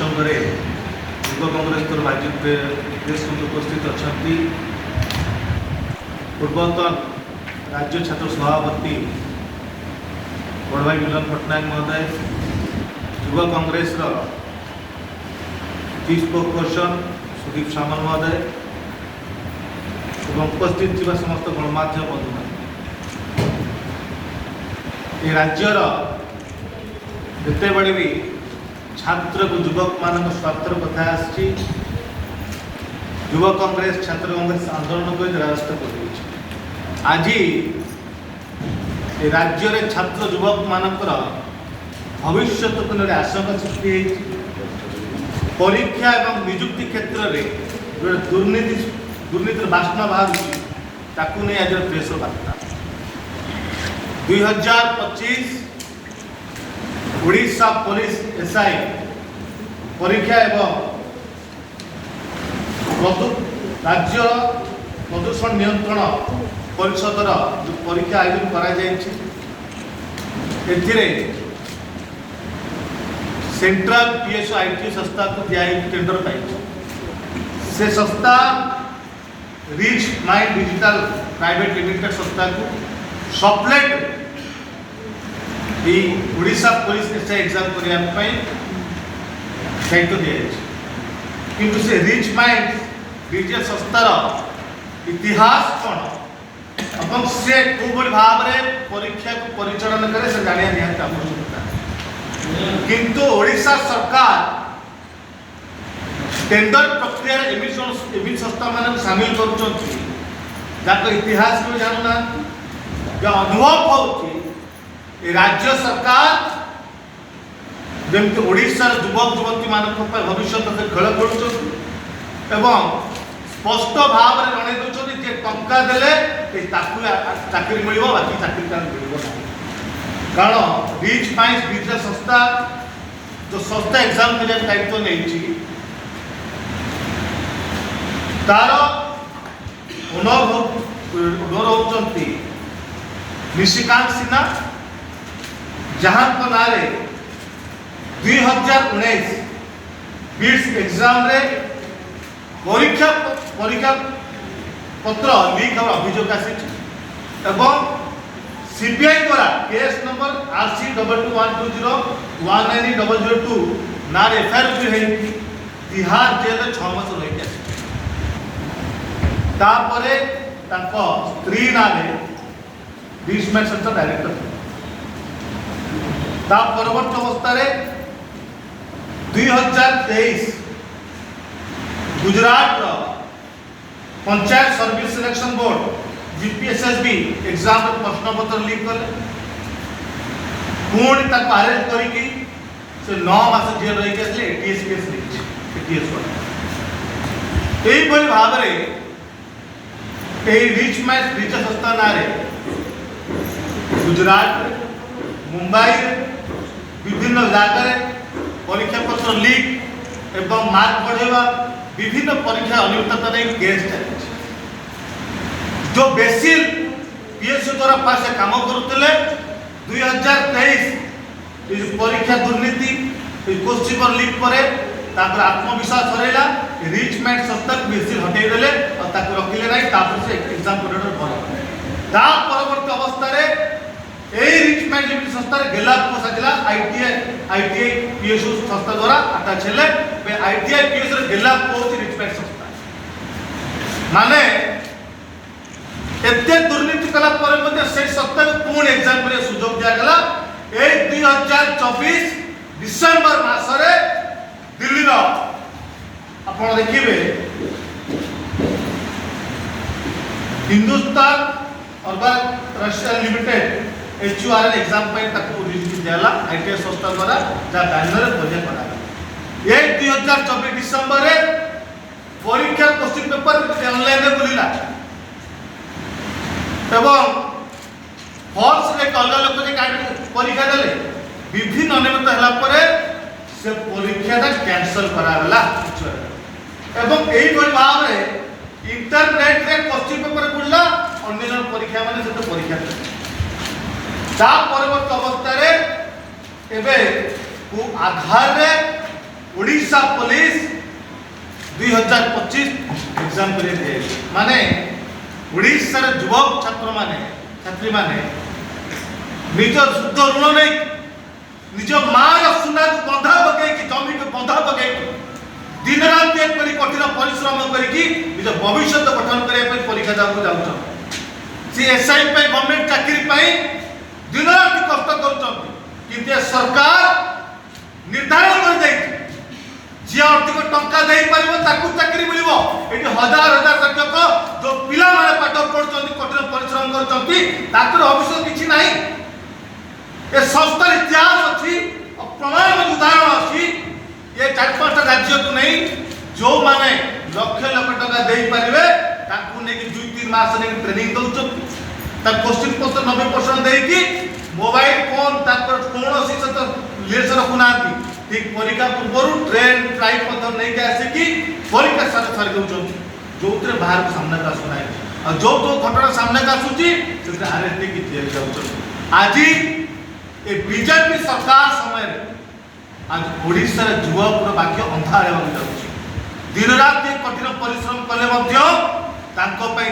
प्रसंग में युवा कांग्रेस निर्देश उपस्थित अच्छा पूर्वतन राज्य छात्र सभापति बड़ भाई मिलन पट्टनायक महोदय, युवा Congress chief spokesperson Sudeep Samal महोदय और उपस्थित थी समस्त गणमाध्यम बंधु ये राज्यर जिते बड़े भी छात्र को युवक मान स्वार्थर कथा आसी युवा कांग्रेस छात्र कांग्रेस आंदोलन को रास्ता कर आज राज्य में छात्र युवक मानकर भविष्य को लेकर आशंका सृष्टि परीक्षा एवं निजुक्ति क्षेत्र में दुर्नीतिर बास्ना बाहर नहीं आज प्रेस वार्ता 2025 ओडिशा पुलिस एसआई परीक्षा एवं राज्य प्रदूषण नियंत्रण परिषदर जो परीक्षा आयोजन करा सेंट्रल पीएसओ आईटी संस्था को दिया टेंडर पाई से संस्था rich mind digital private limited संस्था को सप्लेट ओडिशा पुलिस एसआई एग्जाम करने दायित्व दिया किंतु से रिच माइंड डिजिटल संस्थार इतिहास कौन और से कोबल भाव में परीक्षा को परिचालन करे से जानिया निहांत आवश्यकता किंतु ओडिशा सरकार टेंडर प्रक्रिया एवं संस्था मान सामिल कर इतिहास में जानना जो अनुभव हो राज्य सरकार जमी ओडिशा युवक युवती मान भविष्य से खेल खेलुं स्पष्ट भाव में जन दूसरी जे टंका देले चाकरी मिल बाकी चाकरी मिल कारण रिच माइंड डिजिटल संस्था जो संस्था एग्जाम के दायित्व नहीं तार ओनर होती निशिकांत सिन्हा जहां को नारे 2019 बीट्स एग्जाम रे परीक्षा पत्र लीक होगा अभियोग आसी सीबीआई द्वारा केस नंबर RC2212019002 ना एफआईआर है तिहार जेल 6 मास रही तापरे ताको स्त्री नाले डिसमैच सेंटर डायरेक्टर ता परवर्त अवस्था 2023 Gujarat Panchayat service selection board GPSSB exam प्रश्न पत्र लीक कले पुणी अरेस्ट करके 9 मास जेल रही आसले एटीएस केस एटीएस यही भाव में रिच मैच रिच संस्था ना गुजरात मुंबई विभिन्न जगह परीक्षा पत्र लीक एवं मार्क बढ़ेवा विभिन्न परीक्षा अनियमितता नहीं केस चलती जो बेसिल पीएसयू द्वारा पास काम करुले 2023 परीक्षा दुर्नीति क्वेश्चन पेपर लीक पर आत्मविश्वास हरैला रिच माइंड संस्था को बेसिल हटई देले और रखिले नहीं से एग्जाम कोऑर्डिनेटर बना परवर्त अवस्था रिच माइंड लिमिटेड संस्था गेलाप को सजला आईटीआई पीएसयू संस्था द्वारा अटैच हेले आईटीआई पीएसयू गेलाप को रिच माइंड संस्था माने एते दुर्नीति कला पर मध्ये से संस्था को पूर्ण एग्जाम करे सुयोग दिया गला 2024 डिसेंबर मासरे दिल्ली रो आपण देखिबे हिंदुस्तान अर्बन रशिया लिमिटेड एचयूआरएल एग्जाम पे ताको रिलीज दियाला आईटीआई संस्था द्वारा जा बैनर प्रोजेक्ट बना ये 2024 डिसेंबर रे परीक्षा क्वेश्चन पेपर ऑनलाइन रे बुलिला एवं फॉल्स एक अलग लोक जे परीक्षा देले विभिन्न अनियमित हला परे से परीक्षा कैंसल करा गला एवं एही भाव रे इंटरनेट रे क्वेश्चन पेपर बुलला अन्य जन परीक्षा माने से परीक्षा ता परवर्त अवस्था रे एबे को आधार रे ओडिशा पुलिस 2025 एग्जाम करे माने ओडिशा युवक छात्र माने छात्री माने निज शुद्ध ऋण नहीं निज मार सुना को बंधा पकई जमी को बंधा पकई दिन रात एक कठिन परिश्रम करके निज भविष्य गठन करने परीक्षा जाऊँ सी एसआई गवर्नमेंट चाकरी दिन रात कष्ट कर सरकार निर्धारण कर जी अधिक टंका दे पार चाकरी मिल हजार हजार संख्यक जो पिला पाठ पढ़ुं कठिन परिश्रम कर भविष्य किसी ना ये संस्थार इतिहास अच्छी प्रमाण उदाहरण अच्छी ये 4-5 राज्य को नहीं जो माने लक्ष लक्ष टका दे पारे नहीं 2-3 मास नहीं ट्रेनिंग दौरान क्वेश्चन पत्र 90% देकी मोबाइल फोन कौन लेस रखुना ठीक परीक्षा पूर्व ट्रेन फ्लाइट नहीं आसिकी परीक्षा सारी दौरान जो बाहर सामना को आसुना और जो घटना सामना को आसूची आरेस्ट आज ये बीजेपी सरकार समय आज ओडिशा युवक भाग्य अंधार दिन रात कठिन परिश्रम कले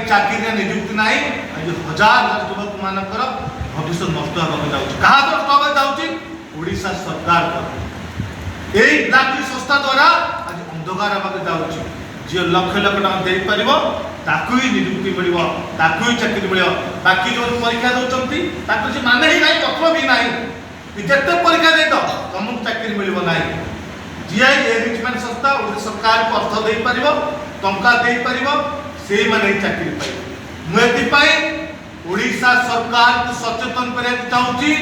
चाकरी नियुक्ति ना आज हजार हजार युवक मानकर भविष्य नष्ट होगा ओडिशा सरकार यही ब्लैक संस्था द्वारा आज अंधकार होगा जी लक्ष लक्ष टका दे पार ताकू ही नियुक्ति मिल ताकू ही चाकरी मिल बाकी जो परीक्षा दौरान माने ही ना तत्व भी ना जिते परीक्षा दे तो तुमको चाकरी मिल ना जीआई एनरिचमेंट संस्था सरकार को अर्थ दे पार टंका दे पार से माने चाकरी पाइबे मुझे ओडिशा सरकार को सचेतन करने चाहूँगी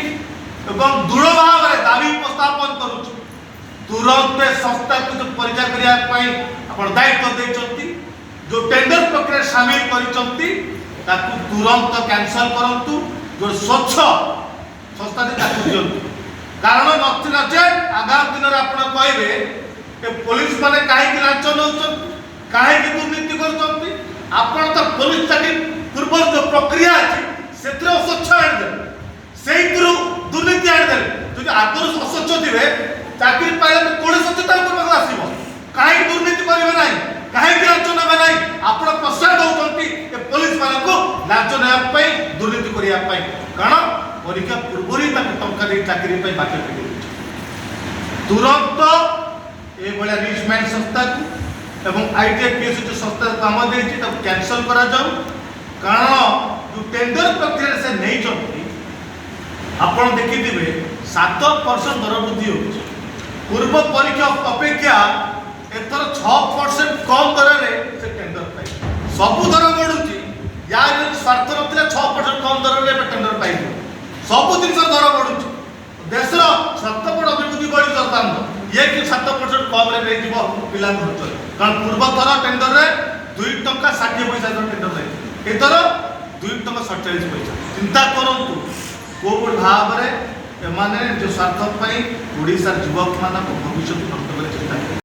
एवं दृढ़ भाव में दाबी उपस्थापन करुँच तुरंत संस्था को जो परीक्षा करने दायित्व देते जो टेंडर प्रक्रिया सामिल कर तुरंत कैंसल करूँ जो स्वच्छ संस्था दिखाँ कारण नाला जे आगामी दिन में आप कहे पुलिस मैंने कहीं लांच नौ कहीं दुर्नीति कर पुलिस चाकरी पूर्व जो प्रक्रिया अच्छी से स्वच्छ आनीदे से दुर्नीति आनीदे जो आगुरी अस्वच्छ थे चाकरी पाइले कौन स्वच्छता पूर्वक आसो कहीं दुर्नीति करेंगे ना कहीं लांच ना आप प्रश्रय दौरान पुलिस मान को लांच नापी दुर्नीति करने कारण परीक्षा पूर्व ही टंका दे चाकरी बाध्य कर तुरंत ये रिचमेंट संस्था को एवं आईटीआईपीएस जो संस्था काम दे कैंसल करा जाऊ कारण जो टेंडर प्रक्रिया से नहीं आपण देखिथे 7% दर वृद्धि हो पूर्व परीक्षा अपेक्षा एथर 6% कम दर से टेंडर पाई सब दर बढ़ुची या स्वार्थ नथिला 6% कम दर रे टेंडर पाई सब जिन दर बढ़ुची देशर शतपट अभिवृद्धि बढ़ी दरकार ये कि 7% कम रे जीव पिला खर्च कारण पूर्व थर टेंडर रे 2 टंका 60 पैसा टेंडर रही एथर 2 टंका 47 पैसा चिंता करंतु कोबड़ भाव रे माने जो स्वार्थ ओडिशा युवक मान भविष्य नष्ट कर चिंता